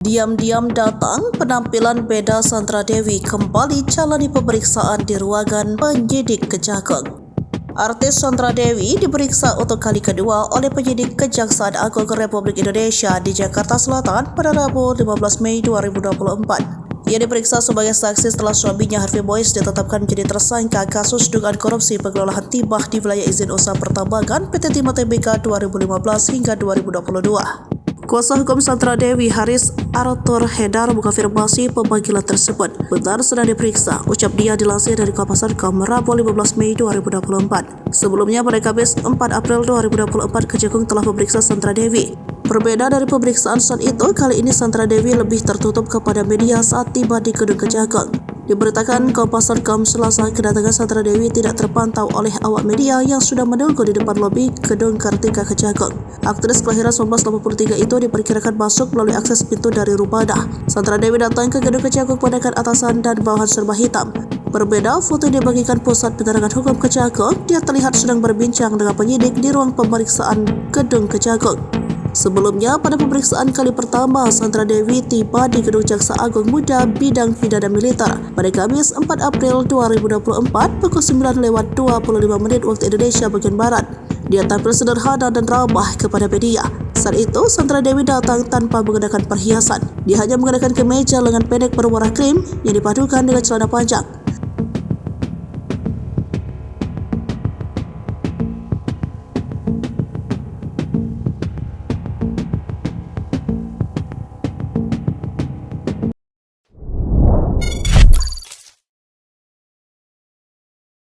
Diam-diam datang, penampilan beda Sandra Dewi kembali jalani pemeriksaan di ruangan penyidik Kejagung. Artis Sandra Dewi diperiksa untuk kali kedua oleh penyidik Kejaksaan Agung Republik Indonesia di Jakarta Selatan pada Rabu 15 Mei 2024. Ia diperiksa sebagai saksi setelah suaminya Harvey Boyce ditetapkan menjadi tersangka kasus dugaan korupsi pengelolaan timah di wilayah izin usaha pertambangan PT Timah Tbk 2015 hingga 2022. Kuasa hukum Sandra Dewi, Haris Arthur Hedar, mengkonfirmasi pemanggilan tersebut benar sedang diperiksa. Ucap dia dilansir dari Kompas.com Rabu 15 Mei 2024. Sebelumnya pada Kamis 4 April 2024, Kejagung telah memeriksa Sandra Dewi. Berbeda dari pemeriksaan saat itu, kali ini Sandra Dewi lebih tertutup kepada media saat tiba di gedung Kejagung. Diberitakan Kompas.com Selasa, kedatangan Sandra Dewi tidak terpantau oleh awak media yang sudah menunggu di depan lobi gedung Kartika Kejagung. Aktris kelahiran 1983 itu diperkirakan masuk melalui akses pintu dari Rubadah. Sandra Dewi datang ke gedung Kejagung menggunakan atasan dan bawahan serba hitam. Berbeda, foto yang dibagikan Pusat Penerangan Hukum Kejagung, dia terlihat sedang berbincang dengan penyidik di ruang pemeriksaan gedung Kejagung. Sebelumnya, pada pemeriksaan kali pertama, Sandra Dewi tiba di Gedung Jaksa Agung Muda Bidang Pidana Militer pada Kamis 4 April 2024 pukul 9:25 waktu Indonesia bagian Barat. Dia tampil sederhana dan ramah kepada media. Saat itu, Sandra Dewi datang tanpa menggunakan perhiasan. Dia hanya menggunakan kemeja lengan pendek berwarna krim yang dipadukan dengan celana panjang.